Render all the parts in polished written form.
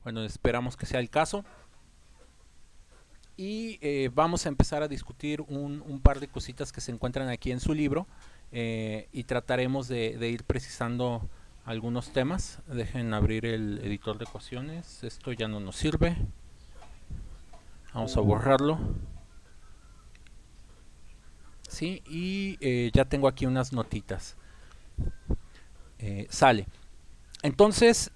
Bueno, esperamos que sea el caso. Y vamos a empezar a discutir un par de cositas que se encuentran aquí en su libro y trataremos de ir precisando algunos temas. Dejen abrir el editor de ecuaciones. Esto ya no nos sirve. Vamos a borrarlo. Sí, y ya tengo aquí unas notitas. Sale. Entonces,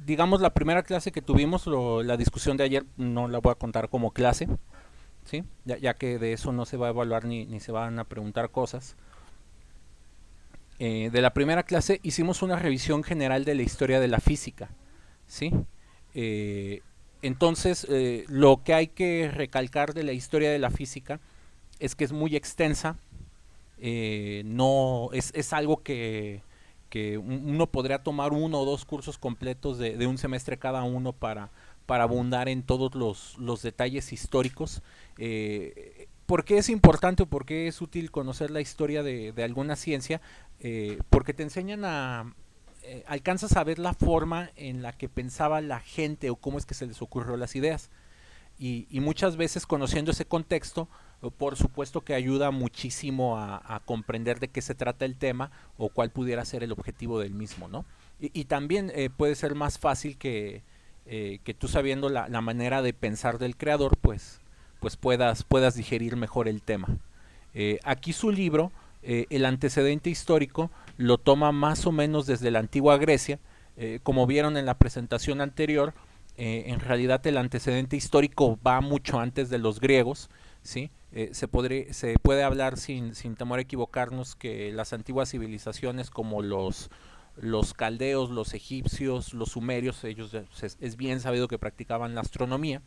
digamos, la primera clase que tuvimos, la discusión de ayer, no la voy a contar como clase, ¿sí? Ya que de eso no se va a evaluar ni se van a preguntar cosas. De la primera clase hicimos una revisión general de la historia de la física, ¿sí? Eh, entonces, lo que hay que recalcar de la historia de la física es que es muy extensa, no es algo que uno podría tomar uno o dos cursos completos de un semestre cada uno para abundar en todos los detalles históricos. ¿Por qué es importante o por qué es útil conocer la historia de alguna ciencia? Porque te enseñan alcanzas a ver la forma en la que pensaba la gente o cómo es que se les ocurrió las ideas. Y muchas veces conociendo ese contexto, por supuesto que ayuda muchísimo a comprender de qué se trata el tema o cuál pudiera ser el objetivo del mismo, ¿no? Y también puede ser más fácil que tú sabiendo la manera de pensar del creador, pues puedas digerir mejor el tema. Aquí su libro, el antecedente histórico, lo toma más o menos desde la antigua Grecia. Como vieron en la presentación anterior, en realidad el antecedente histórico va mucho antes de los griegos, ¿sí? Se puede hablar sin temor a equivocarnos que las antiguas civilizaciones como los caldeos, los egipcios, los sumerios, ellos es bien sabido que practicaban la astronomía.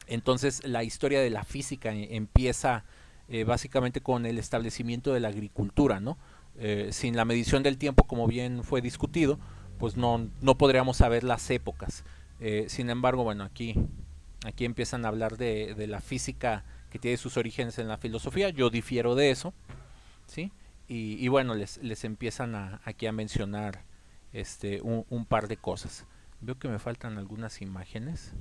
Entonces la historia de la física empieza básicamente con el establecimiento de la agricultura, ¿no? Sin la medición del tiempo, como bien fue discutido, pues no podríamos saber las épocas. Sin embargo, bueno, aquí empiezan a hablar de la física que tiene sus orígenes en la filosofía. Yo difiero de eso, ¿sí? Y bueno, les empiezan aquí a mencionar un par de cosas. Veo que me faltan algunas imágenes.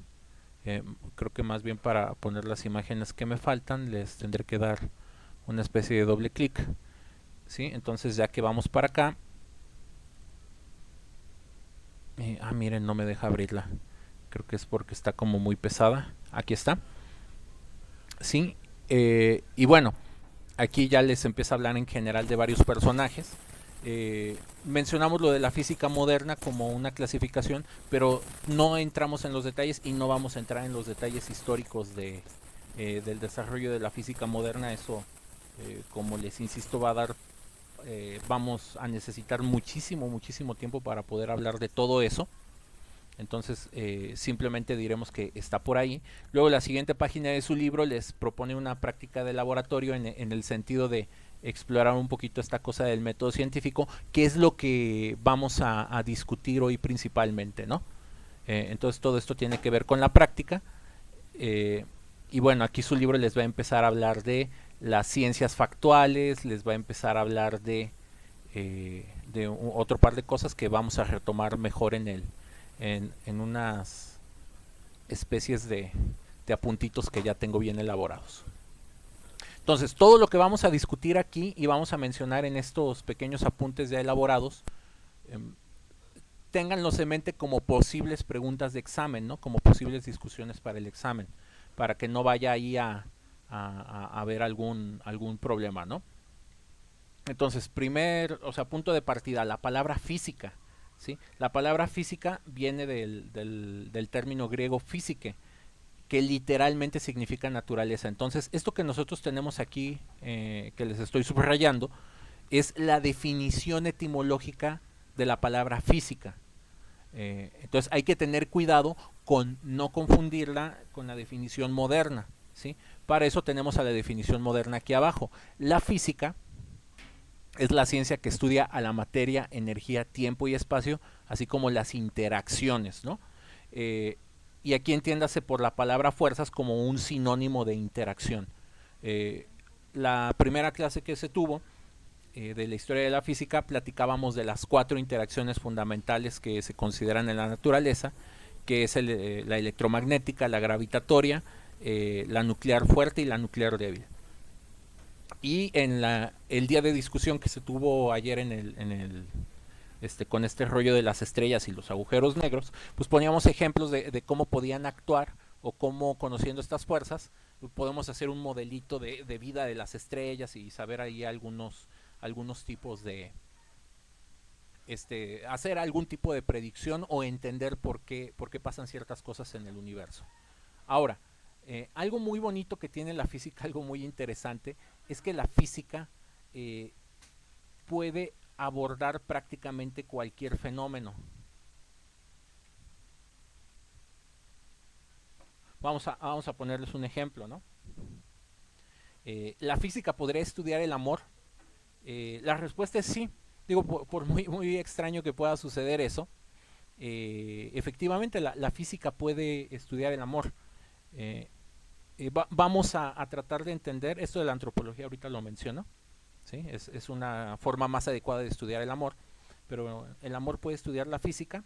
Creo que más bien para poner las imágenes que me faltan les tendré que dar una especie de doble clic, ¿sí? Entonces ya que vamos para acá, miren, no me deja abrirla, creo que es porque está como muy pesada. Aquí está, ¿sí? Y bueno, aquí ya les empieza a hablar en general de varios personajes. Mencionamos lo de la física moderna como una clasificación, pero no entramos en los detalles y no vamos a entrar en los detalles históricos del desarrollo de la física moderna. Eso, como les insisto, vamos a necesitar muchísimo tiempo para poder hablar de todo eso. Entonces simplemente diremos que está por ahí. Luego la siguiente página de su libro les propone una práctica de laboratorio en el sentido de explorar un poquito esta cosa del método científico, que es lo que vamos a discutir hoy principalmente, ¿no? Entonces todo esto tiene que ver con la práctica. eh, y bueno, aquí su libro les va a empezar a hablar de las ciencias factuales, les va a empezar a hablar de otro par de cosas que vamos a retomar mejor en unas especies de apuntitos que ya tengo bien elaborados. Entonces, todo lo que vamos a discutir aquí y vamos a mencionar en estos pequeños apuntes ya elaborados, eh, ténganlos en mente como posibles preguntas de examen, ¿no? Como posibles discusiones para el examen, para que no vaya ahí a haber algún problema, ¿no? Entonces, o sea, punto de partida, la palabra física, ¿sí? La palabra física viene del término griego físique, que literalmente significa naturaleza. Entonces, esto que nosotros tenemos aquí, que les estoy subrayando, es la definición etimológica de la palabra física. Entonces, hay que tener cuidado con no confundirla con la definición moderna, ¿sí? Para eso tenemos a la definición moderna aquí abajo. La física es la ciencia que estudia a la materia, energía, tiempo y espacio, así como las interacciones, ¿no? Y aquí entiéndase por la palabra fuerzas como un sinónimo de interacción. La primera clase que se tuvo de la historia de la física platicábamos de las 4 interacciones fundamentales que se consideran en la naturaleza, que es la electromagnética, la gravitatoria, la nuclear fuerte y la nuclear débil. Y en el día de discusión que se tuvo ayer con este rollo de las estrellas y los agujeros negros, pues poníamos ejemplos de cómo podían actuar o cómo, conociendo estas fuerzas, podemos hacer un modelito de vida de las estrellas y saber ahí algunos tipos de hacer algún tipo de predicción o entender por qué pasan ciertas cosas en el universo. Ahora, algo muy bonito que tiene la física, algo muy interesante, es que la física puede abordar prácticamente cualquier fenómeno. Vamos a ponerles un ejemplo, ¿no? ¿La física podría estudiar el amor? La respuesta es sí. Digo, por muy extraño que pueda suceder eso, efectivamente la física puede estudiar el amor. Vamos a tratar de entender, esto de la antropología ahorita lo menciono, ¿sí? Es una forma más adecuada de estudiar el amor, pero ¿el amor puede estudiar la física?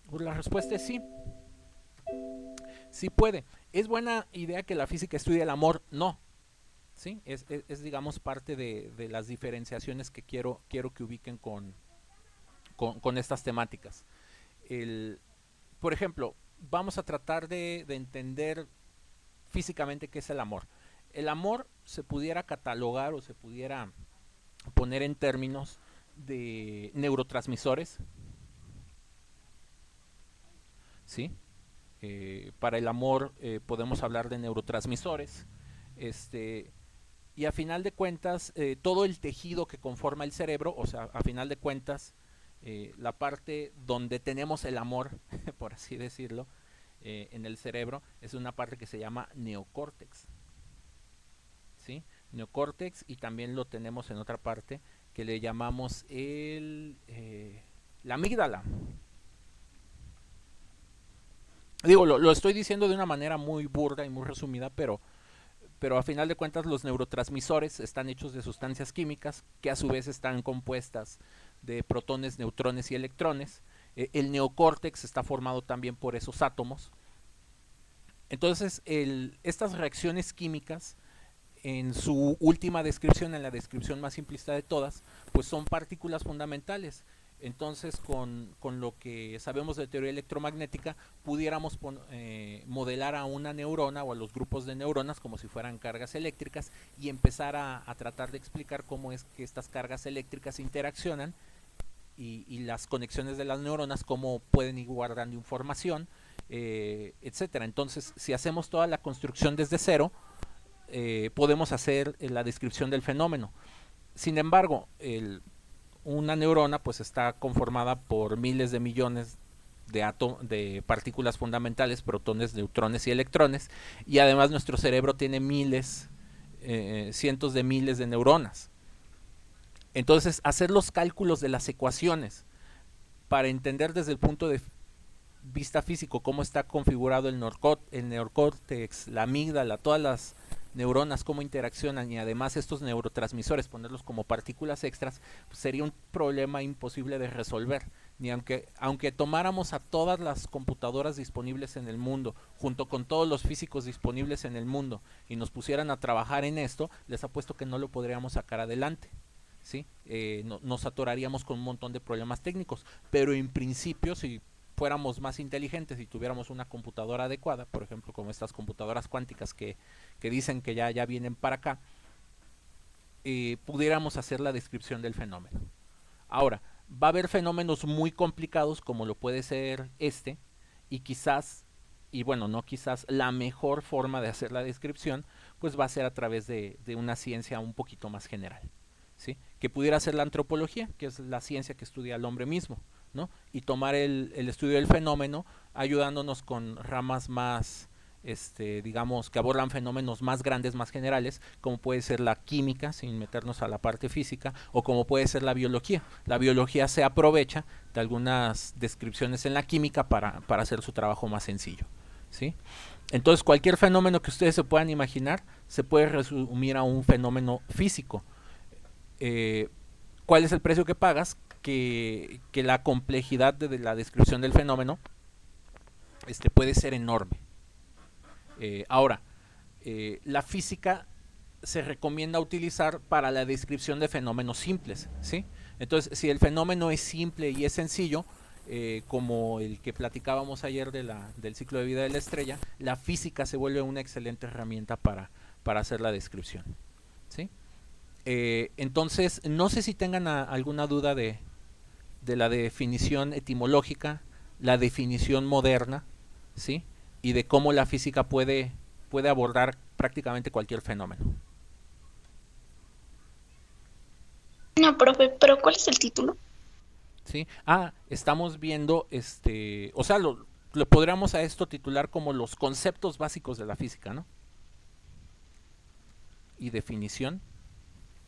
Pues la respuesta es sí, sí puede. ¿Es buena idea que la física estudie el amor? No. ¿Sí? Es digamos parte de las diferenciaciones que quiero que ubiquen con estas temáticas. Por ejemplo, vamos a tratar de entender físicamente qué es el amor. El amor se pudiera catalogar o se pudiera poner en términos de neurotransmisores, ¿sí? Para el amor podemos hablar de neurotransmisores, y a final de cuentas todo el tejido que conforma el cerebro, o sea, a final de cuentas la parte donde tenemos el amor, por así decirlo, en el cerebro, es una parte que se llama neocórtex, ¿sí? Neocórtex, y también lo tenemos en otra parte que le llamamos la amígdala. Digo, lo estoy diciendo de una manera muy burda y muy resumida, pero a final de cuentas los neurotransmisores están hechos de sustancias químicas que a su vez están compuestas de protones, neutrones y electrones. El neocórtex está formado también por esos átomos. Entonces, estas reacciones químicas, en su última descripción, en la descripción más simplista de todas, pues son partículas fundamentales. Entonces, con lo que sabemos de teoría electromagnética, pudiéramos modelar a una neurona o a los grupos de neuronas como si fueran cargas eléctricas y empezar a tratar de explicar cómo es que estas cargas eléctricas interaccionan y las conexiones de las neuronas, cómo pueden ir guardando información, etcétera. Entonces, si hacemos toda la construcción desde cero, podemos hacer la descripción del fenómeno. Sin embargo, una neurona pues está conformada por miles de millones de partículas fundamentales, protones, neutrones y electrones, y además nuestro cerebro tiene miles, cientos de miles de neuronas. Entonces, hacer los cálculos de las ecuaciones para entender desde el punto de vista físico cómo está configurado el neocórtex, la amígdala, todas las neuronas, cómo interaccionan, y además estos neurotransmisores, ponerlos como partículas extras, pues sería un problema imposible de resolver. Ni aunque tomáramos a todas las computadoras disponibles en el mundo, junto con todos los físicos disponibles en el mundo, y nos pusieran a trabajar en esto, les apuesto que no lo podríamos sacar adelante, ¿sí? Nos atoraríamos con un montón de problemas técnicos, pero en principio, si fuéramos más inteligentes y tuviéramos una computadora adecuada, por ejemplo como estas computadoras cuánticas que dicen que ya vienen para acá, pudiéramos hacer la descripción del fenómeno. Ahora, va a haber fenómenos muy complicados como lo puede ser y quizás, y bueno, no quizás, la mejor forma de hacer la descripción pues va a ser a través de una ciencia un poquito más general, ¿sí? Que pudiera ser la antropología, que es la ciencia que estudia al hombre mismo, ¿no? Y tomar el estudio del fenómeno ayudándonos con ramas más, digamos, que abordan fenómenos más grandes, más generales, como puede ser la química, sin meternos a la parte física, o como puede ser la biología. La biología se aprovecha de algunas descripciones en la química para hacer su trabajo más sencillo, ¿sí? Entonces, cualquier fenómeno que ustedes se puedan imaginar se puede resumir a un fenómeno físico. ¿cuál es el precio que pagas? Que la complejidad de la descripción del fenómeno puede ser enorme. Ahora, la física se recomienda utilizar para la descripción de fenómenos simples, ¿sí? Entonces, si el fenómeno es simple y es sencillo, como el que platicábamos ayer del ciclo de vida de la estrella, la física se vuelve una excelente herramienta para hacer la descripción, ¿sí? Entonces, no sé si tengan alguna duda de la definición etimológica, la definición moderna, ¿sí? Y de cómo la física puede abordar prácticamente cualquier fenómeno. No, profe, pero ¿cuál es el título? ¿Sí? Estamos viendo, o sea, lo podríamos a esto titular como los conceptos básicos de la física, ¿no? Y definición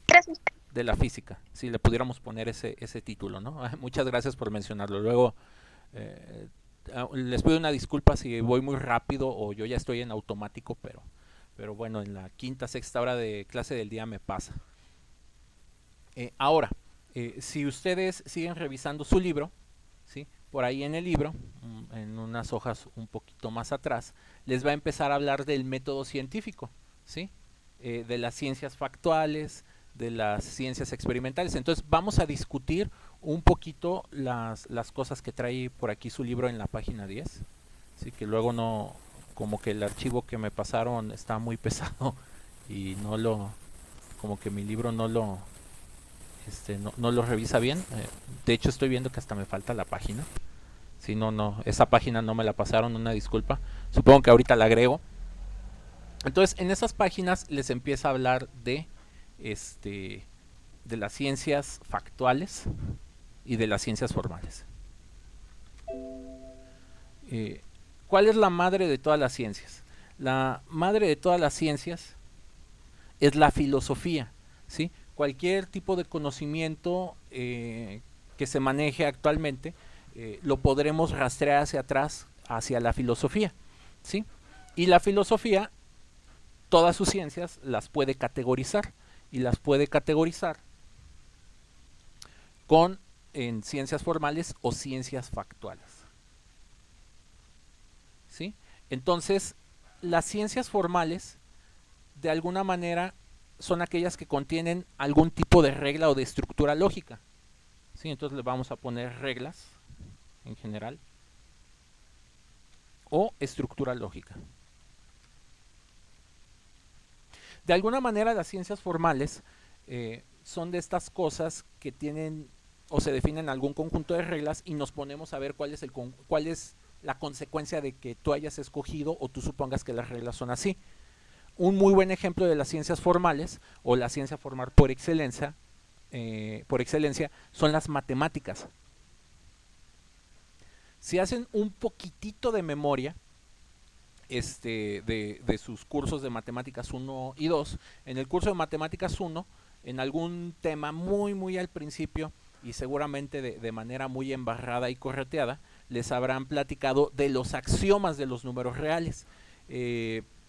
Gracias. de la física, si le pudiéramos poner ese título, ¿no? Muchas gracias por mencionarlo. Luego, eh, les pido una disculpa si voy muy rápido o yo ya estoy en automático, pero bueno, en la quinta, sexta hora de clase del día me pasa. Ahora, si ustedes siguen revisando su libro, ¿sí? Por ahí en el libro, en unas hojas un poquito más atrás, les va a empezar a hablar del método científico, ¿sí? De las ciencias factuales, de las ciencias experimentales. Entonces vamos a discutir un poquito las cosas que trae por aquí su libro en la página 10. Así que luego no, como que el archivo que me pasaron está muy pesado y como que mi libro no lo revisa bien. De hecho estoy viendo que hasta me falta la página. Si no, esa página no me la pasaron, una disculpa. Supongo que ahorita la agrego. Entonces, en esas páginas les empieza a hablar este, de las ciencias factuales y de las ciencias formales. Eh, ¿Cuál es la madre de todas las ciencias? La madre de todas las ciencias es la filosofía, ¿sí? Cualquier tipo de conocimiento que se maneje actualmente lo podremos rastrear hacia atrás, hacia la filosofía, ¿sí? Y la filosofía, todas sus ciencias las puede categorizar y las puede categorizar con en ciencias formales o ciencias factuales, ¿sí? Entonces, las ciencias formales de alguna manera son aquellas que contienen algún tipo de regla o de estructura lógica, ¿sí? Entonces le vamos a poner reglas en general o estructura lógica. De alguna manera las ciencias formales son de estas cosas que tienen o se definen algún conjunto de reglas y nos ponemos a ver cuál es la consecuencia de que tú hayas escogido o tú supongas que las reglas son así. Un muy buen ejemplo de las ciencias formales o la ciencia formal por excelencia son las matemáticas. Si hacen un poquitito de memoria de sus cursos de matemáticas 1 y 2, en el curso de matemáticas 1, en algún tema muy al principio y seguramente de manera muy embarrada y correteada, les habrán platicado de los axiomas de los números reales.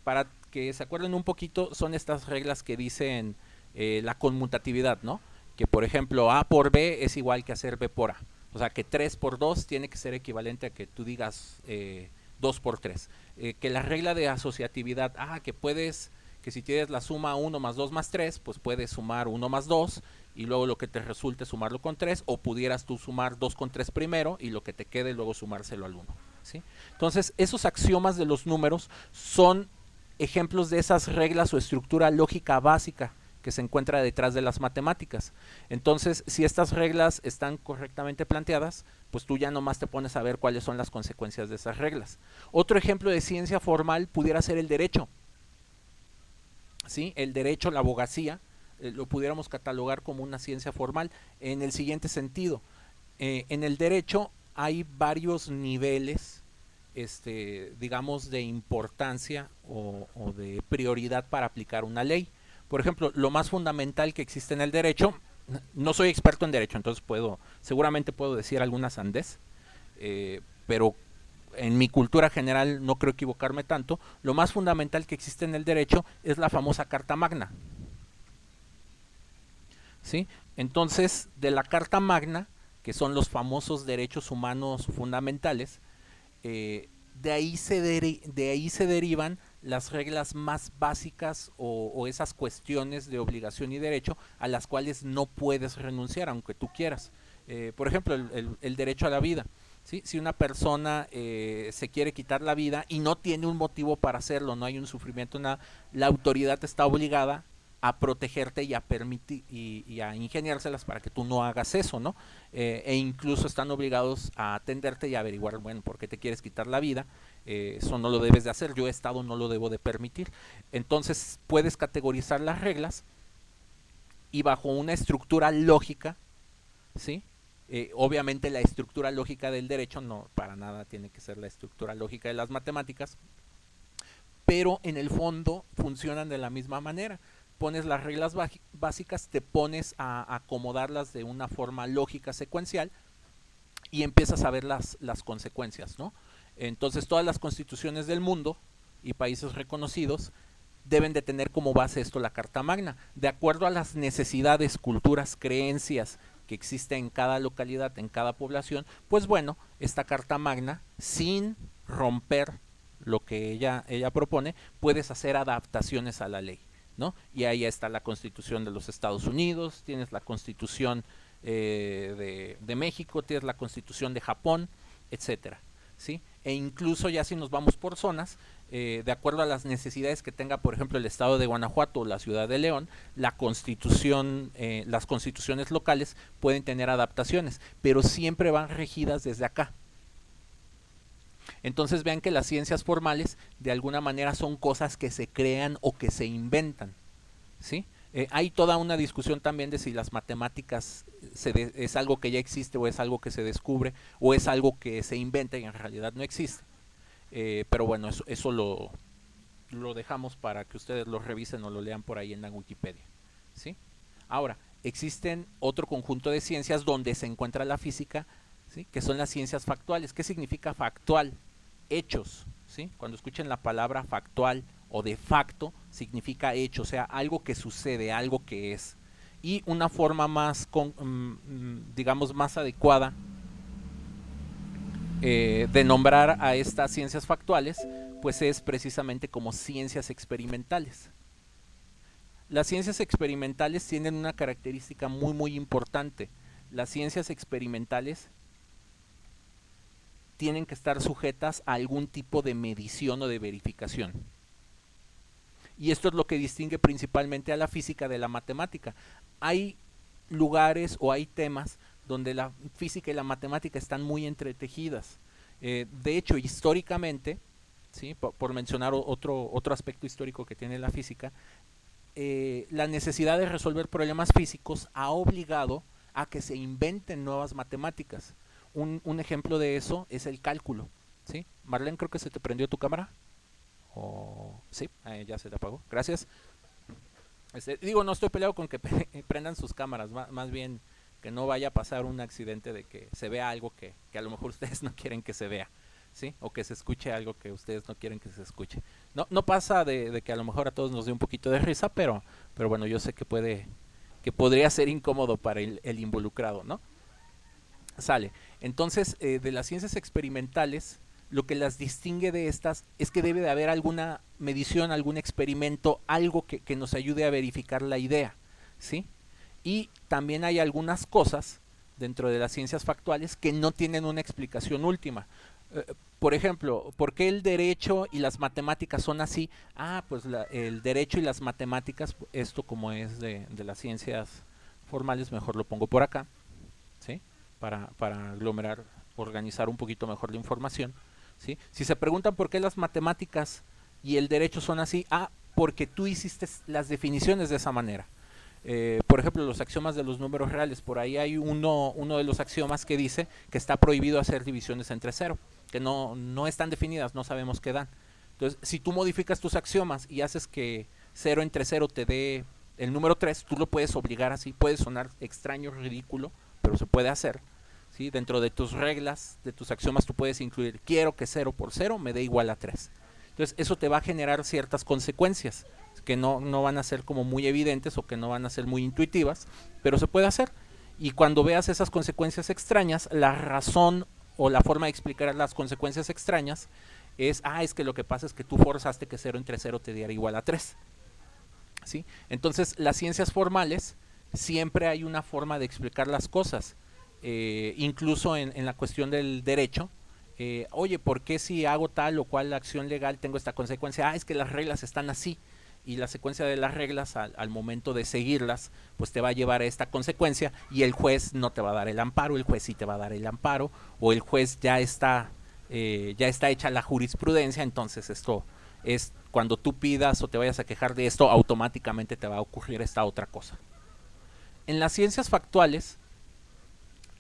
Para que se acuerden un poquito, son estas reglas que dicen la conmutatividad, ¿no? Que por ejemplo A por B es igual que hacer B por A. O sea que 3 por 2 tiene que ser equivalente a que tú digas 2 por 3. Que la regla de asociatividad, que si tienes la suma 1 más 2 más 3, pues puedes sumar 1 más 2 y luego lo que te resulte sumarlo con 3, o pudieras tú sumar 2 con 3 primero y lo que te quede luego sumárselo al 1, ¿sí? Entonces, esos axiomas de los números son ejemplos de esas reglas o estructura lógica básica que se encuentra detrás de las matemáticas. Entonces, si estas reglas están correctamente planteadas, pues tú ya nomás te pones a ver cuáles son las consecuencias de esas reglas. Otro ejemplo de ciencia formal pudiera ser el derecho, ¿sí? El derecho, la abogacía, lo pudiéramos catalogar como una ciencia formal en el siguiente sentido. En el derecho hay varios niveles, digamos, de importancia o de prioridad para aplicar una ley. Por ejemplo, lo más fundamental que existe en el derecho, no soy experto en derecho, entonces seguramente puedo decir alguna sandez, pero en mi cultura general no creo equivocarme tanto. Lo más fundamental que existe en el derecho es la famosa Carta Magna, ¿sí? Entonces, de la Carta Magna, que son los famosos derechos humanos fundamentales, eh, de ahí se derivan las reglas más básicas o esas cuestiones de obligación y derecho a las cuales no puedes renunciar aunque tú quieras. Por ejemplo, el derecho a la vida. ¿Sí? Si una persona se quiere quitar la vida y no tiene un motivo para hacerlo, no hay un sufrimiento, nada, la autoridad está obligada a protegerte y a permitir y a ingeniárselas para que tú no hagas eso, ¿no? E incluso están obligados a atenderte y a averiguar, bueno, por qué te quieres quitar la vida, eso no lo debes de hacer, yo Estado no lo debo de permitir. Entonces puedes categorizar las reglas y bajo una estructura lógica, ¿sí? Obviamente la estructura lógica del derecho no para nada tiene que ser la estructura lógica de las matemáticas, pero en el fondo funcionan de la misma manera. Pones las reglas básicas, te pones a acomodarlas de una forma lógica secuencial y empiezas a ver las consecuencias, ¿no? Entonces todas las constituciones del mundo y países reconocidos deben de tener como base esto la Carta Magna, de acuerdo a las necesidades, culturas, creencias que existen en cada localidad, en cada población, pues bueno, esta Carta Magna, sin romper lo que ella propone, puedes hacer adaptaciones a la ley, ¿no? Y ahí está la Constitución de los Estados Unidos, tienes la Constitución de México, tienes la Constitución de Japón, etcétera, ¿sí? E incluso ya si nos vamos por zonas, de acuerdo a las necesidades que tenga, por ejemplo, el estado de Guanajuato o la ciudad de León, la constitución, las constituciones locales pueden tener adaptaciones, pero siempre van regidas desde acá. Entonces vean que las ciencias formales de alguna manera son cosas que se crean o que se inventan, ¿sí? Hay toda una discusión también de si las matemáticas es algo que ya existe o es algo que se descubre o es algo que se inventa y en realidad no existe. Pero bueno, eso lo dejamos para que ustedes lo revisen o lo lean por ahí en la Wikipedia, ¿sí? Ahora, existen otro conjunto de ciencias donde se encuentra la física, ¿sí? Que son las ciencias factuales. ¿Qué significa factual? Hechos, ¿sí? Cuando escuchen la palabra factual o de facto, significa hecho, o sea, algo que sucede, algo que es. Y una forma más, digamos, más adecuada de nombrar a estas ciencias factuales, pues es precisamente como ciencias experimentales. Las ciencias experimentales tienen una característica muy importante. Las ciencias experimentales tienen que estar sujetas a algún tipo de medición o de verificación. Y esto es lo que distingue principalmente a la física de la matemática. Hay lugares o hay temas donde la física y la matemática están muy entretejidas. De hecho, históricamente, ¿sí? por mencionar otro aspecto histórico que tiene la física, la necesidad de resolver problemas físicos ha obligado a que se inventen nuevas matemáticas. Un ejemplo de eso es el cálculo, ¿sí? Marlene, creo que se te prendió tu cámara. Sí, ya se te apagó. Gracias. Digo, no estoy peleado con que prendan sus cámaras, más bien que no vaya a pasar un accidente de que se vea algo que a lo mejor ustedes no quieren que se vea, ¿sí? O que se escuche algo que ustedes no quieren que se escuche. No pasa de que a lo mejor a todos nos dé un poquito de risa, pero bueno, yo sé que podría ser incómodo para el involucrado, ¿no? Sale. Entonces, de las ciencias experimentales, lo que las distingue de estas es que debe de haber alguna medición, algún experimento, algo que nos ayude a verificar la idea, ¿sí? Y también hay algunas cosas dentro de las ciencias factuales que no tienen una explicación última. Por ejemplo, ¿por qué el derecho y las matemáticas son así? Pues el derecho y las matemáticas, esto como es de las ciencias formales, mejor lo pongo por acá, ¿sí? Para aglomerar, organizar un poquito mejor la información, ¿sí? Si se preguntan por qué las matemáticas y el derecho son así, porque tú hiciste las definiciones de esa manera. Por ejemplo, los axiomas de los números reales, por ahí hay uno de los axiomas que dice que está prohibido hacer divisiones entre cero, que no están definidas, no sabemos qué dan. Entonces, si tú modificas tus axiomas y haces que 0 entre 0 te dé el número 3, tú lo puedes obligar así, puede sonar extraño, ridículo, pero se puede hacer, ¿sí? Dentro de tus reglas, de tus axiomas, tú puedes incluir, quiero que 0 por 0 me dé igual a 3. Entonces, eso te va a generar ciertas consecuencias, que no van a ser como muy evidentes o que no van a ser muy intuitivas, pero se puede hacer. Y cuando veas esas consecuencias extrañas, la razón o la forma de explicar las consecuencias extrañas es que lo que pasa es que tú forzaste que 0 entre 0 te diera igual a 3. ¿Sí? Entonces, las ciencias formales siempre hay una forma de explicar las cosas, incluso en la cuestión del derecho. Oye, ¿por qué si hago tal o cual acción legal tengo esta consecuencia? Es que las reglas están así y la secuencia de las reglas al momento de seguirlas pues te va a llevar a esta consecuencia y el juez no te va a dar el amparo, el juez sí te va a dar el amparo o el juez ya está hecha la jurisprudencia, entonces esto es cuando tú pidas o te vayas a quejar de esto, automáticamente te va a ocurrir esta otra cosa. En las ciencias factuales,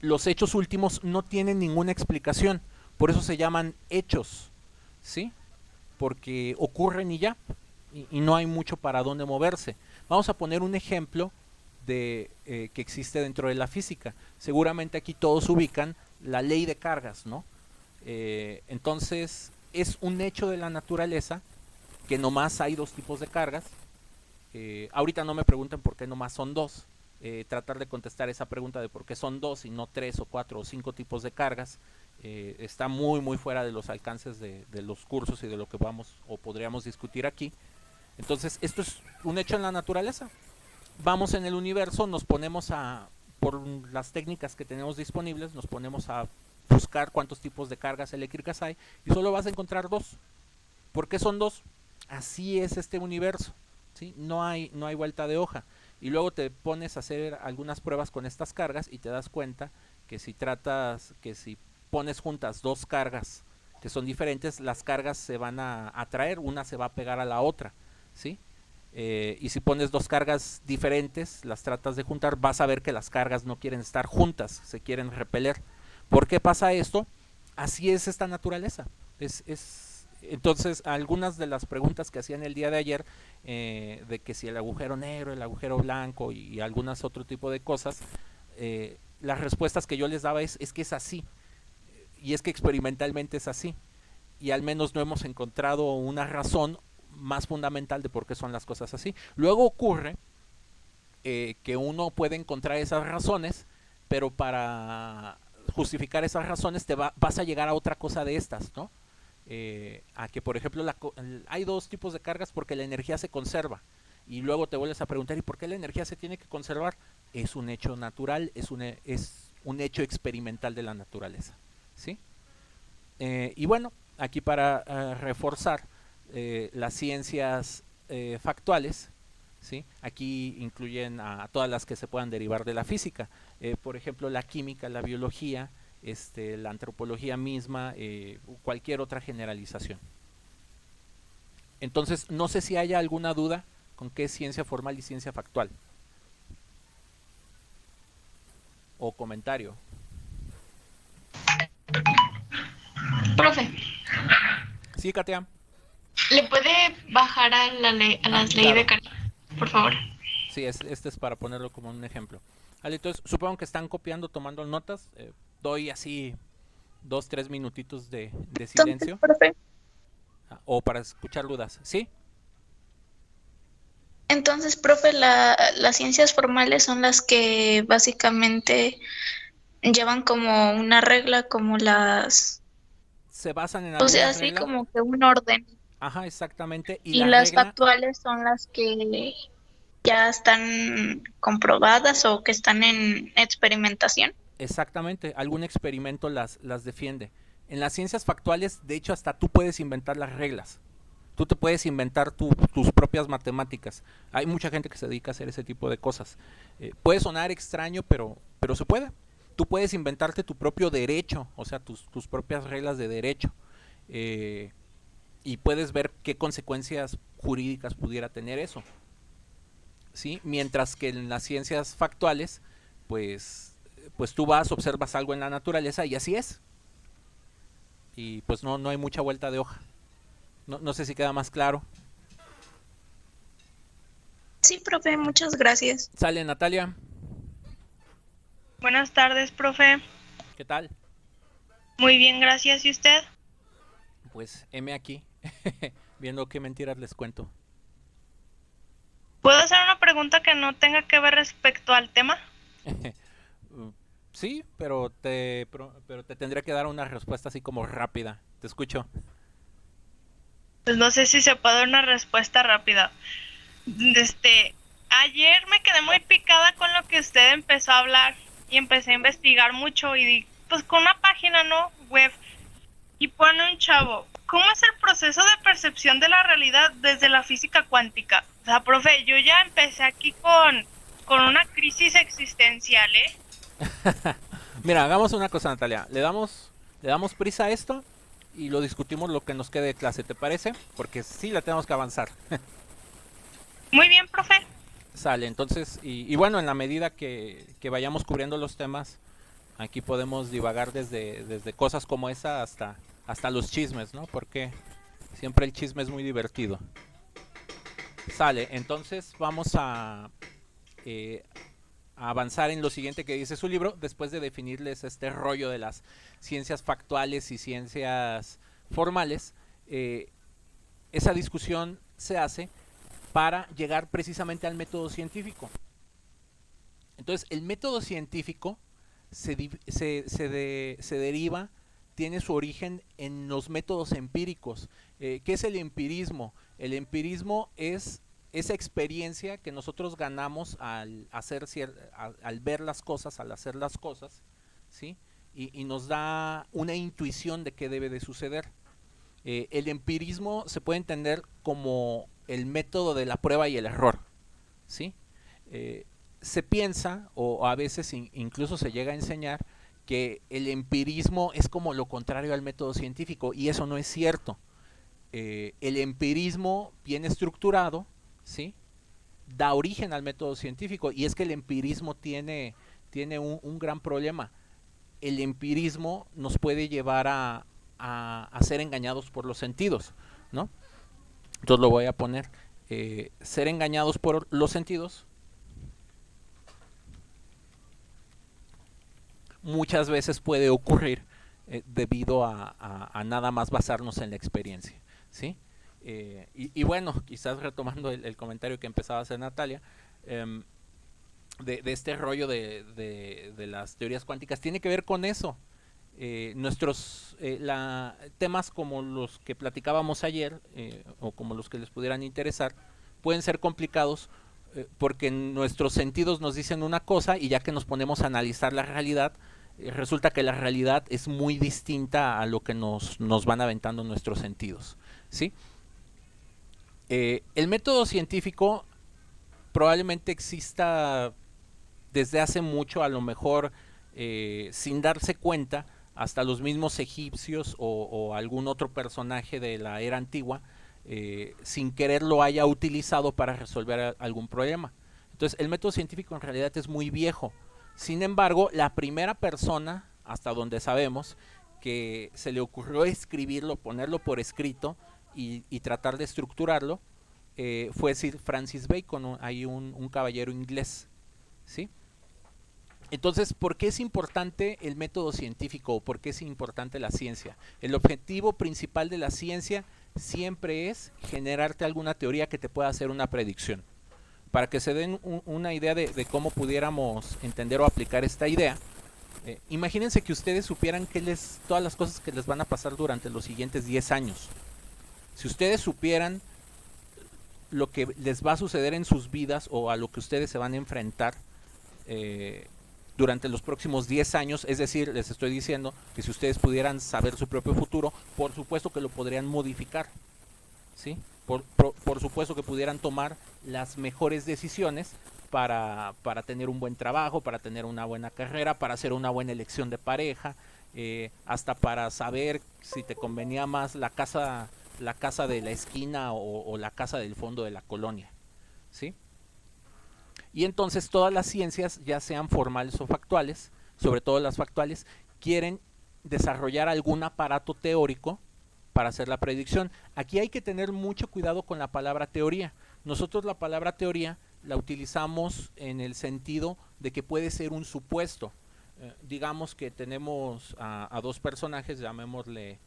los hechos últimos no tienen ninguna explicación, por eso se llaman hechos, ¿sí? Porque ocurren y ya, y no hay mucho para dónde moverse. Vamos a poner un ejemplo que existe dentro de la física. Seguramente aquí todos ubican la ley de cargas, ¿no? Entonces, es un hecho de la naturaleza que nomás hay dos tipos de cargas. Ahorita no me pregunten por qué nomás son dos. Tratar de contestar esa pregunta de por qué son dos y no tres o cuatro o cinco tipos de cargas está muy fuera de los alcances de los cursos y de lo que vamos o podríamos discutir aquí. Entonces, esto es un hecho en la naturaleza. Vamos en el universo, nos ponemos por las técnicas que tenemos disponibles, nos ponemos a buscar cuántos tipos de cargas eléctricas hay y solo vas a encontrar dos. ¿Por qué son dos? Así es este universo, ¿sí? No hay vuelta de hoja. Y luego te pones a hacer algunas pruebas con estas cargas y te das cuenta que si pones juntas dos cargas que son diferentes, las cargas se van a atraer, una se va a pegar a la otra, ¿sí? Y si pones dos cargas diferentes, las tratas de juntar, vas a ver que las cargas no quieren estar juntas, se quieren repeler. ¿Por qué pasa esto? Así es esta naturaleza. Entonces, algunas de las preguntas que hacían el día de ayer, de que si el agujero negro, el agujero blanco y algunas otro tipo de cosas, las respuestas que yo les daba es que es así, y es que experimentalmente es así, y al menos no hemos encontrado una razón más fundamental de por qué son las cosas así. Luego ocurre que uno puede encontrar esas razones, pero para justificar esas razones vas a llegar a otra cosa de estas, ¿no? A que, por ejemplo, hay dos tipos de cargas porque la energía se conserva. Y luego te vuelves a preguntar, ¿y por qué la energía se tiene que conservar? Es un hecho natural, es un hecho experimental de la naturaleza, ¿sí? Y bueno, aquí para reforzar las ciencias factuales, ¿sí? Aquí incluyen a todas las que se puedan derivar de la física, por ejemplo la química, la biología, la antropología misma, cualquier otra generalización. Entonces, no sé si haya alguna duda con qué es ciencia formal y ciencia factual, o comentario. Profe, Sí, Katia. ¿le puede bajar a a las leyes de Claro. carga, por favor? Sí, este es para ponerlo como un ejemplo. Vale, entonces supongo que están copiando, tomando notas. Doy así 2, 3 minutitos de Entonces, silencio profe, o para escuchar dudas. ¿Sí? las ciencias formales son las que básicamente llevan como una regla, como Se basan en o sea, alguna así regla. como que un orden. Ajá, exactamente. Y Y la las regla, factuales son las que ya están comprobadas o que están en experimentación. exactamente, algún experimento las defiende. En las ciencias factuales, de hecho, hasta tú puedes inventar las reglas. Tú te puedes inventar tus propias matemáticas. Hay mucha gente que se dedica a hacer ese tipo de cosas. Puede sonar extraño, pero se puede. Tú puedes inventarte tu propio derecho, o sea, tus propias reglas de derecho. Eh, y puedes ver qué consecuencias jurídicas pudiera tener eso. ¿Sí? Mientras que en las ciencias factuales, pues tú vas, observas algo en la naturaleza y así es. Y pues no hay mucha vuelta de hoja. No sé si queda más claro. Sí, profe, muchas gracias. Sale Natalia, Buenas tardes, profe. ¿qué tal? Muy bien, gracias. ¿Y usted? Pues M aquí, viendo qué mentiras les cuento. pregunta que no tenga que ver respecto al tema? Sí, pero te tendría que dar una respuesta así como rápida. Te escucho. Pues no sé si se puede dar una respuesta rápida. Ayer me quedé muy picada con lo que usted empezó a hablar y empecé a investigar mucho y pues con una página, ¿no? Web. Y pone un chavo, ¿cómo es el proceso de percepción de la realidad desde la física cuántica? O sea, profe, yo ya empecé aquí con una crisis existencial, ¿eh? Mira, hagamos una cosa, Natalia. Le damos prisa a esto y lo discutimos lo que nos quede de clase, ¿te parece? Porque sí la tenemos que avanzar. Muy bien, profe. Sale, entonces, y bueno, en la medida que vayamos cubriendo los temas, aquí podemos divagar desde cosas como esa hasta los chismes, ¿no? Porque siempre el chisme es muy divertido. Sale, entonces vamos a avanzar en lo siguiente que dice su libro, después de definirles este rollo de las ciencias factuales y ciencias formales. Esa discusión se hace para llegar precisamente al método científico. Entonces, el método científico se deriva, tiene su origen en los métodos empíricos. ¿Qué es el empirismo? El empirismo es esa experiencia que nosotros ganamos al ver las cosas, al hacer las cosas, ¿sí? Y nos da una intuición de qué debe de suceder. El empirismo se puede entender como el método de la prueba y el error, ¿sí? Se piensa, o a veces incluso se llega a enseñar, que el empirismo es como lo contrario al método científico, y eso no es cierto. El empirismo bien estructurado, ¿sí?, da origen al método científico, y es que el empirismo tiene un gran problema. El empirismo nos puede llevar a ser engañados por los sentidos, ¿no? Entonces lo voy a poner. Ser engañados por los sentidos muchas veces puede ocurrir debido a nada más basarnos en la experiencia, ¿sí? Y bueno, quizás retomando el comentario que empezaba a hacer Natalia, de este rollo de las teorías cuánticas, tiene que ver con eso. Temas como los que platicábamos ayer, o como los que les pudieran interesar, pueden ser complicados porque nuestros sentidos nos dicen una cosa, y ya que nos ponemos a analizar la realidad, resulta que la realidad es muy distinta a lo que nos van aventando nuestros sentidos, ¿sí? El método científico probablemente exista desde hace mucho, a lo mejor sin darse cuenta, hasta los mismos egipcios o algún otro personaje de la era antigua, sin querer lo haya utilizado para resolver algún problema. Entonces, el método científico en realidad es muy viejo. Sin embargo, la primera persona, hasta donde sabemos, que se le ocurrió escribirlo, ponerlo por escrito y tratar de estructurarlo, fue Sir Francis Bacon, hay un caballero inglés, ¿sí? Entonces, ¿por qué es importante el método científico o por qué es importante la ciencia? El objetivo principal de la ciencia siempre es generarte alguna teoría que te pueda hacer una predicción. Para que se den una idea de cómo pudiéramos entender o aplicar esta idea, imagínense que ustedes supieran todas las cosas que les van a pasar durante los siguientes 10 años. Si ustedes supieran lo que les va a suceder en sus vidas o a lo que ustedes se van a enfrentar durante los próximos 10 años, es decir, les estoy diciendo que si ustedes pudieran saber su propio futuro, por supuesto que lo podrían modificar, ¿sí? Por supuesto que pudieran tomar las mejores decisiones para tener un buen trabajo, para tener una buena carrera, para hacer una buena elección de pareja, hasta para saber si te convenía más la casa de la esquina o la casa del fondo de la colonia, ¿sí? Y entonces todas las ciencias, ya sean formales o factuales, sobre todo las factuales, quieren desarrollar algún aparato teórico para hacer la predicción. Aquí hay que tener mucho cuidado con la palabra teoría. Nosotros la palabra teoría la utilizamos en el sentido de que puede ser un supuesto. Digamos que tenemos a dos personajes, llamémosle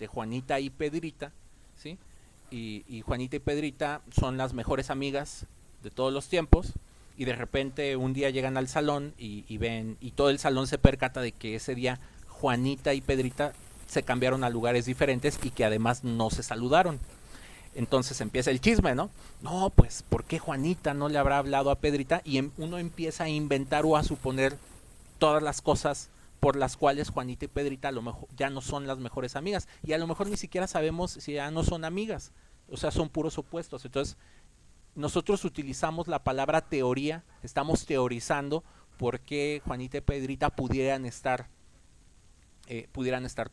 Juanita y Pedrita, ¿sí? Y Juanita y Pedrita son las mejores amigas de todos los tiempos, y de repente un día llegan al salón y ven, y todo el salón se percata de que ese día Juanita y Pedrita se cambiaron a lugares diferentes y que además no se saludaron. Entonces empieza el chisme, ¿no? No, pues, ¿por qué Juanita no le habrá hablado a Pedrita? Y uno empieza a inventar o a suponer todas las cosas por las cuales Juanita y Pedrita a lo mejor ya no son las mejores amigas. Y a lo mejor ni siquiera sabemos si ya no son amigas. O sea, son puros opuestos. Entonces, nosotros utilizamos la palabra teoría, estamos teorizando por qué Juanita y Pedrita pudieran estar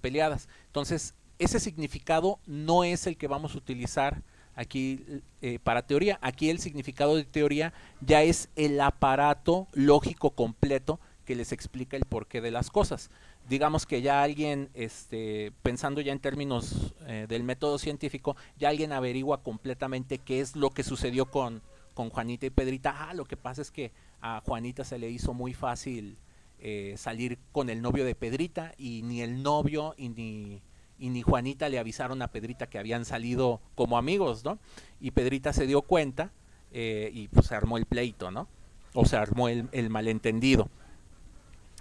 peleadas. Entonces, ese significado no es el que vamos a utilizar aquí para teoría. Aquí el significado de teoría ya es el aparato lógico completo que les explica el porqué de las cosas. Digamos que ya alguien, pensando ya en términos del método científico, ya alguien averigua completamente qué es lo que sucedió con Juanita y Pedrita. Lo que pasa es que a Juanita se le hizo muy fácil salir con el novio de Pedrita, y ni el novio y ni Juanita le avisaron a Pedrita que habían salido como amigos, ¿no? Y Pedrita se dio cuenta y pues se armó el pleito, ¿no? O se armó el malentendido.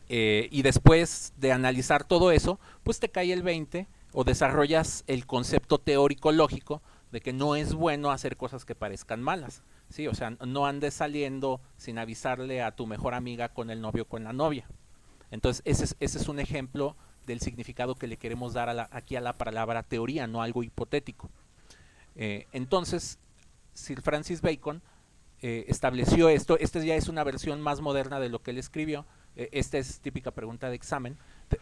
Y después de analizar todo eso, pues te cae el 20 o desarrollas el concepto teórico lógico de que no es bueno hacer cosas que parezcan malas. Sí, o sea, no andes saliendo sin avisarle a tu mejor amiga con el novio o con la novia. Entonces, ese es un ejemplo del significado que le queremos dar aquí a la palabra teoría, no algo hipotético. Entonces, Sir Francis Bacon estableció esto. Esta ya es una versión más moderna de lo que él escribió. Esta es típica pregunta de examen.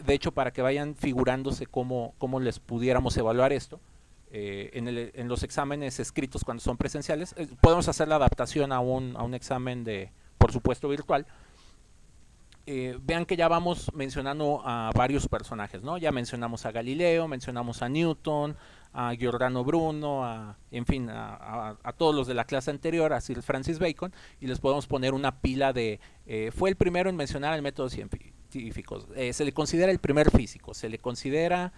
De hecho, para que vayan figurándose cómo les pudiéramos evaluar esto, en los exámenes escritos cuando son presenciales, podemos hacer la adaptación a un examen por supuesto, virtual. Vean que ya vamos mencionando a varios personajes, ¿no? Ya mencionamos a Galileo, mencionamos a Newton, a Giordano Bruno, en fin, a todos los de la clase anterior, a Sir Francis Bacon, y les podemos poner una pila de... fue el primero en mencionar el método científico, se le considera el primer físico, se le considera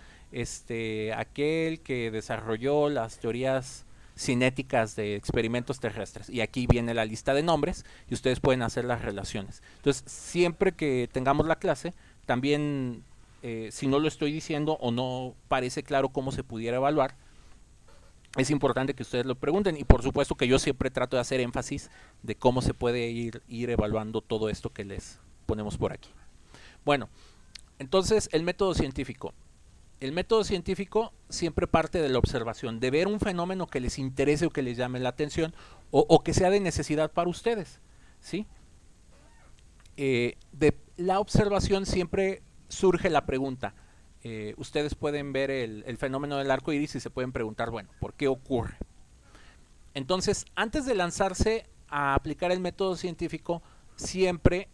aquel que desarrolló las teorías cinéticas de experimentos terrestres, y aquí viene la lista de nombres y ustedes pueden hacer las relaciones. Entonces, siempre que tengamos la clase, también si no lo estoy diciendo o no parece claro cómo se pudiera evaluar, es importante que ustedes lo pregunten, y por supuesto que yo siempre trato de hacer énfasis de cómo se puede ir evaluando todo esto que les ponemos por aquí. Bueno, entonces el método científico. El método científico siempre parte de la observación, de ver un fenómeno que les interese o que les llame la atención, o que sea de necesidad para ustedes, ¿sí? De la observación siempre surge la pregunta. Ustedes pueden ver el fenómeno del arco iris y se pueden preguntar, bueno, ¿por qué ocurre? Entonces, antes de lanzarse a aplicar el método científico, siempre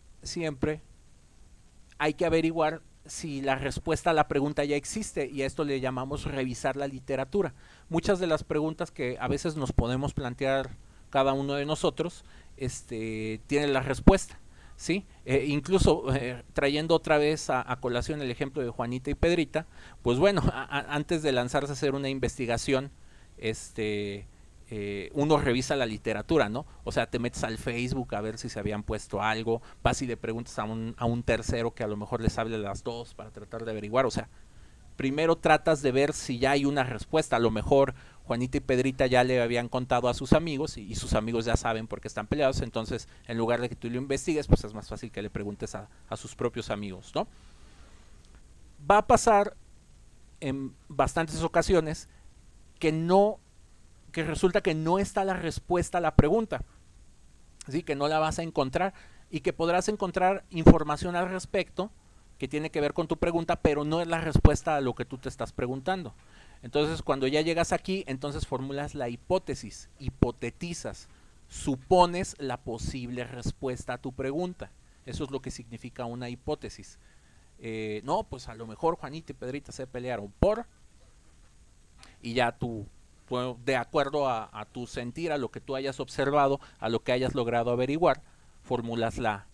hay que averiguar si la respuesta a la pregunta ya existe, y a esto le llamamos revisar la literatura. Muchas de las preguntas que a veces nos podemos plantear cada uno de nosotros tienen la respuesta, ¿sí? Incluso trayendo otra vez a colación el ejemplo de Juanita y Pedrita, pues bueno, antes de lanzarse a hacer una investigación, uno revisa la literatura, ¿no? O sea, te metes al Facebook a ver si se habían puesto algo, vas y le preguntas a un tercero que a lo mejor les hable las dos para tratar de averiguar. O sea, primero tratas de ver si ya hay una respuesta. A lo mejor Juanita y Pedrita ya le habían contado a sus amigos y sus amigos ya saben por qué están peleados. Entonces, en lugar de que tú lo investigues, pues es más fácil que le preguntes a sus propios amigos, ¿no? Va a pasar en bastantes ocasiones que resulta que no está la respuesta a la pregunta, ¿sí? Que no la vas a encontrar, y que podrás encontrar información al respecto que tiene que ver con tu pregunta, pero no es la respuesta a lo que tú te estás preguntando. Entonces, cuando ya llegas aquí, entonces formulas la hipótesis, hipotetizas, supones la posible respuesta a tu pregunta. Eso es lo que significa una hipótesis. No, pues a lo mejor Juanita y Pedrita se pelearon por... y ya tú, de acuerdo a tu sentir, a lo que tú hayas observado, a lo que hayas logrado averiguar, formulas la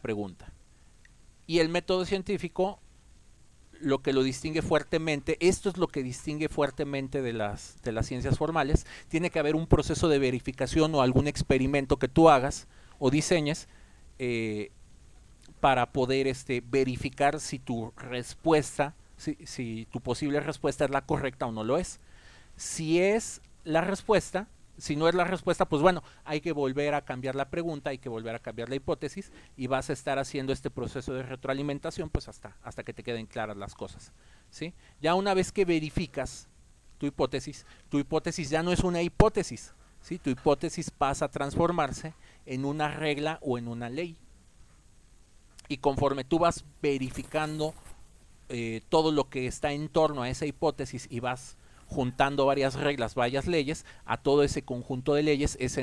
pregunta. Y el método científico lo que lo distingue fuertemente, esto es lo que distingue fuertemente de las ciencias formales. Tiene que haber un proceso de verificación o algún experimento que tú hagas o diseñes para poder verificar si tu respuesta, si tu posible respuesta es la correcta o no lo es. Si es la respuesta, si no es la respuesta, pues bueno, hay que volver a cambiar la pregunta, hay que volver a cambiar la hipótesis y vas a estar haciendo este proceso de retroalimentación pues hasta que te queden claras las cosas, ¿sí? Ya una vez que verificas tu hipótesis ya no es una hipótesis, ¿sí? Tu hipótesis pasa a transformarse en una regla o en una ley. Y conforme tú vas verificando todo lo que está en torno a esa hipótesis y vas juntando varias reglas, varias leyes, a todo ese conjunto de leyes es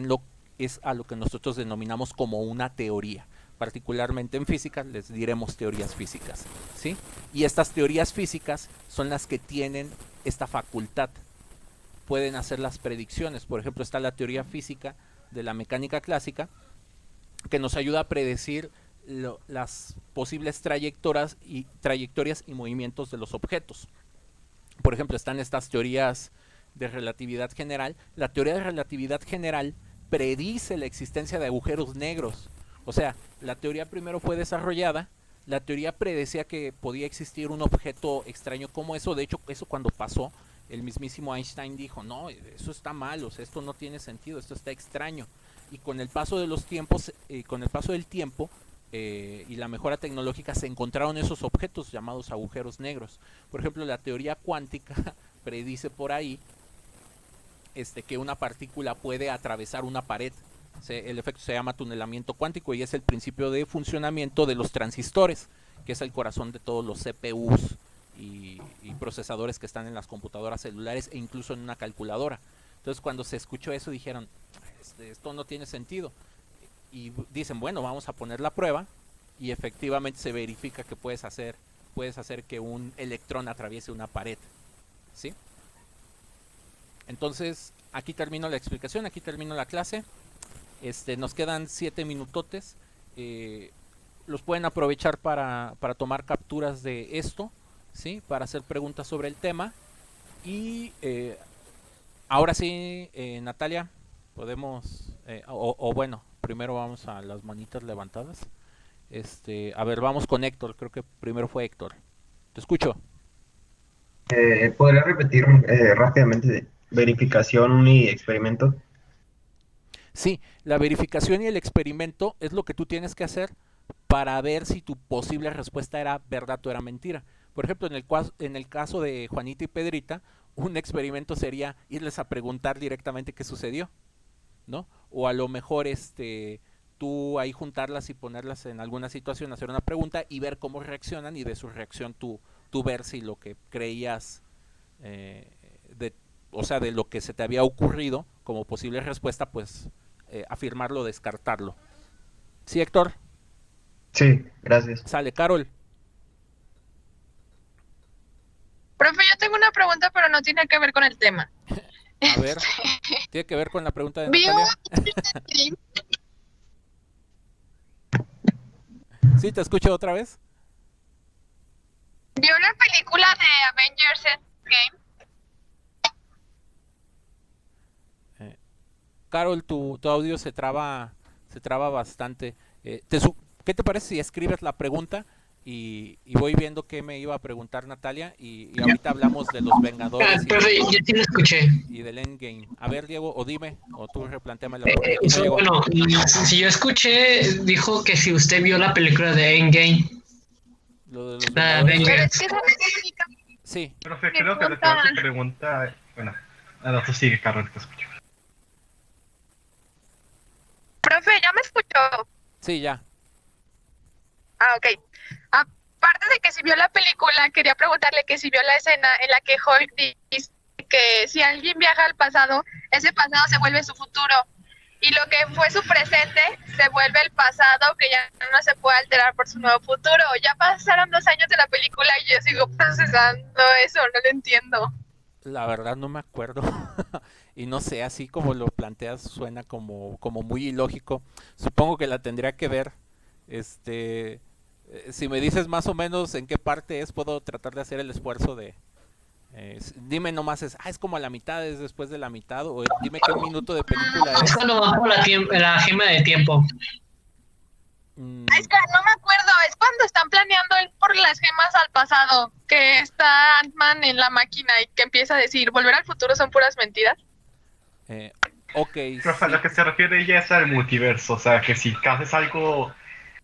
a lo que nosotros denominamos como una teoría. Particularmente en física les diremos teorías físicas, ¿sí? Y estas teorías físicas son las que tienen esta facultad. Pueden hacer las predicciones. Por ejemplo, está la teoría física de la mecánica clásica que nos ayuda a predecir las posibles trayectorias y movimientos de los objetos. Por ejemplo, están estas teorías de relatividad general. La teoría de relatividad general predice la existencia de agujeros negros. O sea, la teoría primero fue desarrollada, la teoría predecía que podía existir un objeto extraño como eso. De hecho, eso cuando pasó, el mismísimo Einstein dijo, no, eso está mal, o sea, esto no tiene sentido, esto está extraño. Y con el paso de los tiempos, con el paso del tiempo, y la mejora tecnológica, se encontraron esos objetos llamados agujeros negros. Por ejemplo, la teoría cuántica predice por ahí que una partícula puede atravesar una pared. El efecto se llama tunelamiento cuántico y es el principio de funcionamiento de los transistores, que es el corazón de todos los CPUs y procesadores que están en las computadoras celulares e incluso en una calculadora. Entonces, cuando se escuchó eso, dijeron, esto no tiene sentido. Y dicen, bueno, vamos a poner la prueba, y efectivamente se verifica que puedes hacer que un electrón atraviese una pared, ¿sí? Entonces, aquí termino la explicación, aquí termino la clase. Nos quedan 7 minutotes. Los pueden aprovechar para tomar capturas de esto, ¿sí? Para hacer preguntas sobre el tema. Y ahora sí, Natalia, podemos, bueno, primero vamos a las manitas levantadas. A ver, vamos con Héctor, creo que primero fue Héctor. Te escucho. ¿Podría repetir rápidamente verificación y experimento? Sí, la verificación y el experimento es lo que tú tienes que hacer para ver si tu posible respuesta era verdad o era mentira. Por ejemplo, en el caso de Juanita y Pedrita, un experimento sería irles a preguntar directamente qué sucedió, ¿no? O a lo mejor tú ahí juntarlas y ponerlas en alguna situación, hacer una pregunta y ver cómo reaccionan, y de su reacción tú ver si lo que creías, o sea, de lo que se te había ocurrido como posible respuesta, pues afirmarlo o descartarlo. ¿Sí, Héctor? Sí, gracias. Sale, Carol. Profe, yo tengo una pregunta, pero no tiene que ver con el tema. A ver, tiene que ver con la pregunta de ¿Vio? Natalia. ¿Sí, te escucho otra vez? ¿Vio la película de Avengers Endgame? Carol, tu audio se traba bastante. ¿Qué te parece si escribes la pregunta y voy viendo qué me iba a preguntar Natalia, y ahorita hablamos de los Vengadores Profe, yo sí lo escuché. y del Endgame? A ver, Diego, o dime, o tú replantéame la pregunta. Bueno, si yo escuché, dijo que si usted vio la película de Endgame. Lo de los La Vengadores. Pero Avengers. es que esa no es la única. Sí, Profe, creo que recuerdo tu pregunta. Bueno, ahora tú sigue, Carol, te escucho. Profe, ¿ya me escuchó? sí, ya. Ah, ok. Aparte de que si vio la película, quería preguntarle que si vio la escena en la que Hulk dice que si alguien viaja al pasado, ese pasado se vuelve su futuro. Y lo que fue su presente se vuelve el pasado, que ya no se puede alterar por su nuevo futuro. Ya pasaron 2 años de la película y yo sigo procesando eso, no lo entiendo. La verdad no me acuerdo. Y no sé, así como lo planteas suena como muy ilógico. Supongo que la tendría que ver. Si me dices más o menos en qué parte es, puedo tratar de hacer el esfuerzo de... dime nomás, es como a la mitad, es después de la mitad, o dime qué minuto de película Es es. cuando va por la gema de tiempo. Es que no me acuerdo, es cuando están planeando ir por las gemas al pasado, que está Ant-Man en la máquina y que empieza a decir, volver al futuro son puras mentiras. Ok, Pero a lo sí. que se refiere ella es al multiverso, o sea, que si haces algo,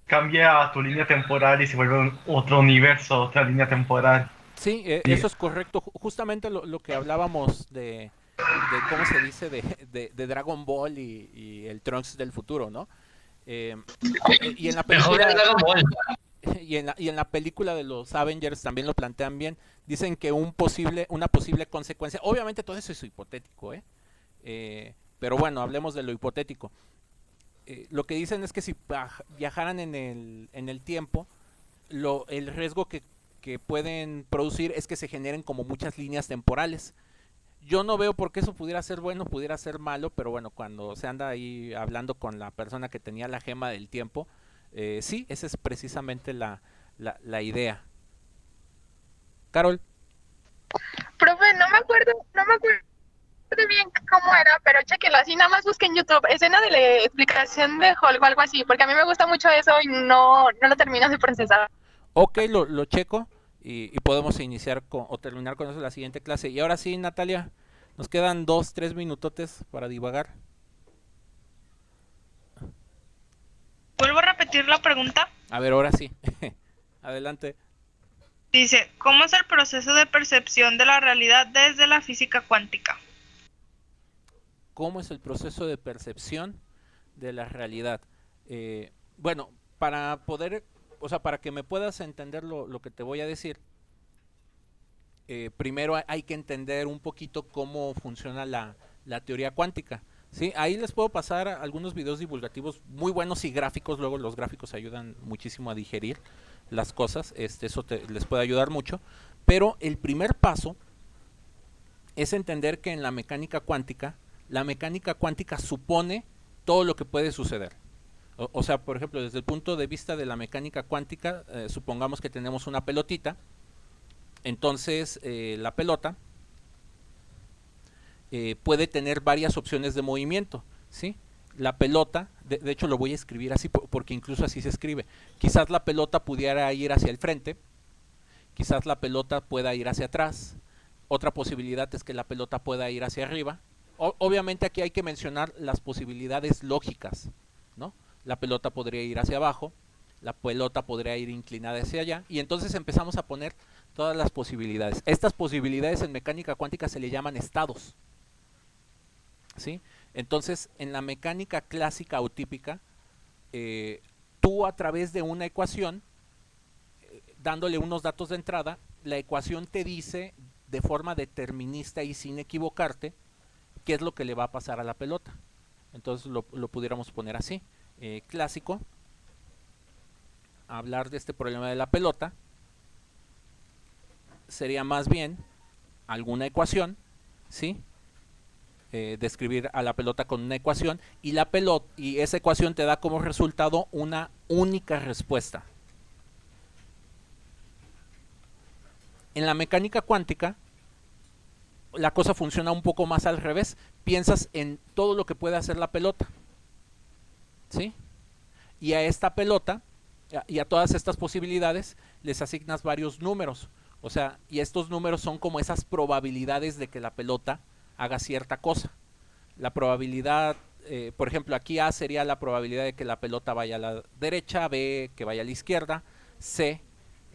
cambia tu línea temporal y se vuelve otro universo, otra línea temporal. Sí, Y, eso es correcto. Justamente lo que hablábamos ¿cómo se dice? De Dragon Ball y el Trunks del futuro, ¿no? Eh, y en la Mejor es película Dragon Ball. y en la película de los Avengers también lo plantean bien. Dicen que una posible consecuencia, obviamente todo eso es hipotético, ¿eh? Pero bueno, hablemos de lo hipotético. Lo que dicen es que si viajaran en el tiempo, el riesgo que pueden producir es que se generen como muchas líneas temporales. Yo no veo por qué eso pudiera ser bueno, pudiera ser malo, pero bueno, cuando se anda ahí hablando con la persona que tenía la gema del tiempo, sí, esa es precisamente la idea. Carol. Profe, no me acuerdo bien cómo era, pero chequenlo así, nada más busquen en YouTube, escena de la explicación de Hulk o algo así, porque a mí me gusta mucho eso y no lo termino de procesar. Ok, lo checo y podemos iniciar o terminar con eso en la siguiente clase. Y ahora sí, Natalia, nos quedan 2, 3 minutotes para divagar. Vuelvo a repetir la pregunta. A ver, ahora sí. Adelante. Dice, ¿cómo es el proceso de percepción de la realidad desde la física cuántica? ¿Cómo es el proceso de percepción de la realidad? Bueno, para poder, o sea, para que me puedas entender lo que te voy a decir, primero hay que entender un poquito cómo funciona la teoría cuántica. ¿Sí? Ahí les puedo pasar algunos videos divulgativos muy buenos y gráficos. Luego los gráficos ayudan muchísimo a digerir las cosas. Eso les puede ayudar mucho. Pero el primer paso es entender que en la mecánica cuántica supone todo lo que puede suceder. O sea, por ejemplo, desde el punto de vista de la mecánica cuántica, supongamos que tenemos una pelotita. Entonces, la pelota puede tener varias opciones de movimiento, ¿sí? La pelota, de hecho lo voy a escribir así porque incluso así se escribe. Quizás la pelota pudiera ir hacia el frente, quizás la pelota pueda ir hacia atrás. Otra posibilidad es que la pelota pueda ir hacia arriba. Obviamente aquí hay que mencionar las posibilidades lógicas, ¿no? La pelota podría ir hacia abajo, la pelota podría ir inclinada hacia allá, y entonces empezamos a poner todas las posibilidades. Estas posibilidades en mecánica cuántica se le llaman estados, ¿sí? Entonces, en la mecánica clásica o típica, tú a través de una ecuación, dándole unos datos de entrada, la ecuación te dice de forma determinista y sin equivocarte qué es lo que le va a pasar a la pelota. Entonces lo pudiéramos poner así. Clásico, hablar de este problema de la pelota sería más bien alguna ecuación, ¿sí? Describir a la pelota con una ecuación y esa ecuación te da como resultado una única respuesta. En la mecánica cuántica la cosa funciona un poco más al revés. Piensas en todo lo que puede hacer la pelota, ¿sí? Y a esta pelota y a todas estas posibilidades les asignas varios números. O sea, y estos números son como esas probabilidades de que la pelota haga cierta cosa. La probabilidad, por ejemplo, aquí A sería la probabilidad de que la pelota vaya a la derecha, B que vaya a la izquierda, C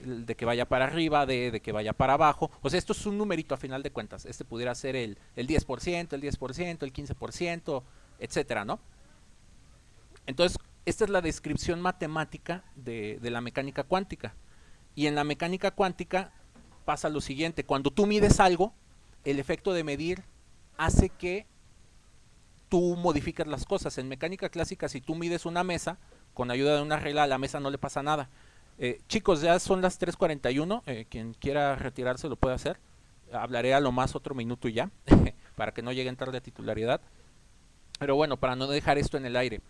de que vaya para arriba, D de que vaya para abajo. O sea, esto es un numerito a final de cuentas. Este pudiera ser el 10%, el 10%, el 15%, etcétera, ¿no? Entonces, esta es la descripción matemática de la mecánica cuántica. Y en la mecánica cuántica pasa lo siguiente. Cuando tú mides algo, el efecto de medir hace que tú modifiques las cosas. En mecánica clásica, si tú mides una mesa, con ayuda de una regla a la mesa no le pasa nada. Chicos, ya son las 3:41. Quien quiera retirarse lo puede hacer. Hablaré a lo más otro minuto y ya, para que no lleguen tarde a titularidad. Pero bueno, para no dejar esto en el aire.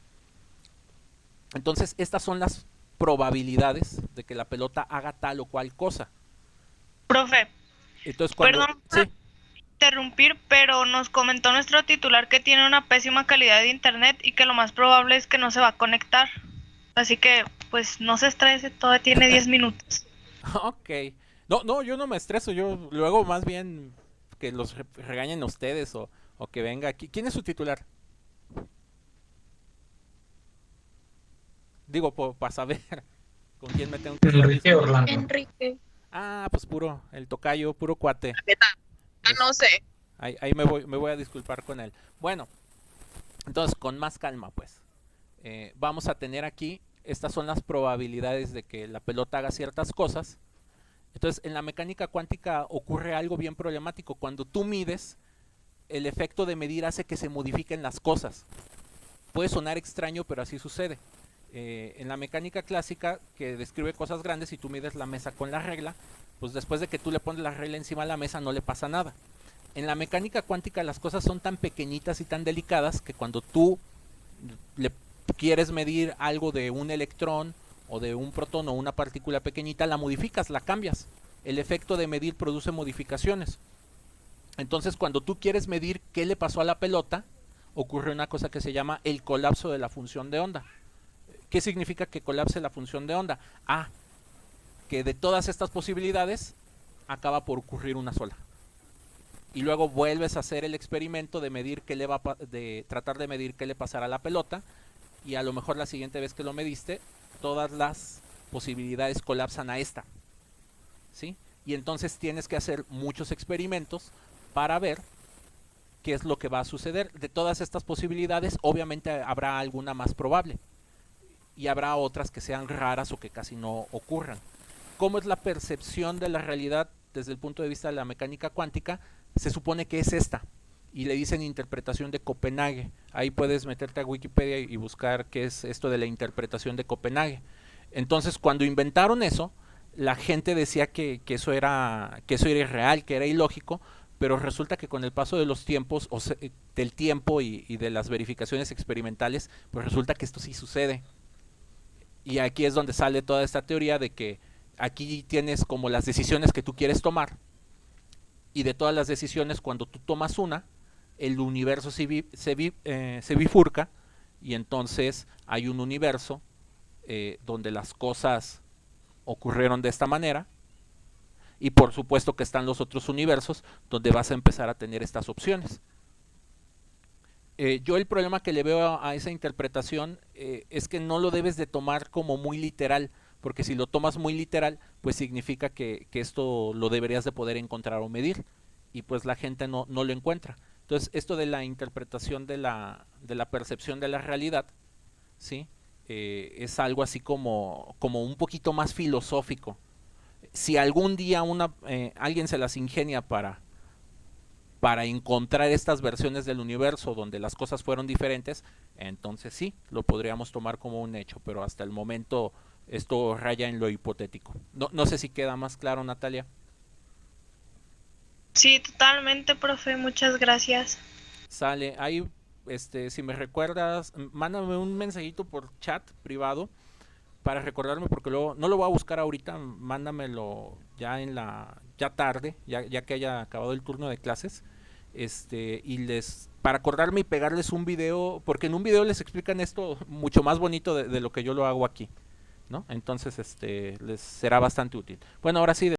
Entonces, estas son las probabilidades de que la pelota haga tal o cual cosa. Profe, Entonces cuando... perdón por interrumpir, pero nos comentó nuestro titular que tiene una pésima calidad de internet y que lo más probable es que no se va a conectar. Así que, pues, no se estrese, todavía tiene 10 minutos. Ok. No, yo no me estreso, yo luego más bien que los regañen a ustedes o que venga aquí. ¿Quién es su titular? Digo, para saber con quién me tengo que estar Enrique discutiendo. Orlando. Enrique. Ah, pues puro, el tocayo, puro cuate. No sé. Ahí me voy a disculpar con él. Bueno, entonces con más calma pues. Vamos a tener aquí, estas son las probabilidades de que la pelota haga ciertas cosas. Entonces en la mecánica cuántica ocurre algo bien problemático. Cuando tú mides, el efecto de medir hace que se modifiquen las cosas. Puede sonar extraño, pero así sucede. En la mecánica clásica, que describe cosas grandes, y tú mides la mesa con la regla, pues después de que tú le pones la regla encima de la mesa no le pasa nada. En la mecánica cuántica las cosas son tan pequeñitas y tan delicadas que cuando tú le quieres medir algo de un electrón o de un protón o una partícula pequeñita, la modificas, la cambias. El efecto de medir produce modificaciones. Entonces cuando tú quieres medir qué le pasó a la pelota, ocurre una cosa que se llama el colapso de la función de onda. ¿Qué significa que colapse la función de onda? Que de todas estas posibilidades acaba por ocurrir una sola. Y luego vuelves a hacer el experimento de medir qué le va de tratar de medir qué le pasará a la pelota, y a lo mejor la siguiente vez que lo mediste, todas las posibilidades colapsan a esta. ¿Sí? Y entonces tienes que hacer muchos experimentos para ver qué es lo que va a suceder. De todas estas posibilidades, obviamente habrá alguna más probable. Y habrá otras que sean raras o que casi no ocurran. ¿Cómo es la percepción de la realidad desde el punto de vista de la mecánica cuántica? Se supone que es esta. Y le dicen interpretación de Copenhague. Ahí puedes meterte a Wikipedia y buscar qué es esto de la interpretación de Copenhague. Entonces, cuando inventaron eso, la gente decía que eso era irreal, que era ilógico, pero resulta que con el paso de los tiempos, del tiempo y de las verificaciones experimentales, pues resulta que esto sí sucede. Y aquí es donde sale toda esta teoría de que aquí tienes como las decisiones que tú quieres tomar, y de todas las decisiones, cuando tú tomas una, el universo se bifurca, y entonces hay un universo donde las cosas ocurrieron de esta manera, y por supuesto que están los otros universos donde vas a empezar a tener estas opciones. Yo el problema que le veo a esa interpretación es que no lo debes de tomar como muy literal, porque si lo tomas muy literal, pues significa que esto lo deberías de poder encontrar o medir, y pues la gente no lo encuentra. Entonces esto de la interpretación de la percepción de la realidad, ¿sí? Es algo así como un poquito más filosófico. Si algún día alguien se las ingenia para encontrar estas versiones del universo donde las cosas fueron diferentes, entonces sí, lo podríamos tomar como un hecho, pero hasta el momento esto raya en lo hipotético. No sé si queda más claro, Natalia. Sí, totalmente, profe, muchas gracias. Sale, ahí, si me recuerdas, mándame un mensajito por chat privado para recordarme, porque luego no lo voy a buscar ahorita, mándamelo ya ya tarde, ya que haya acabado el turno de clases, y para acordarme y pegarles un video, porque en un video les explican esto mucho más bonito de lo que yo lo hago aquí, ¿no? Entonces les será bastante útil. Bueno, ahora sí.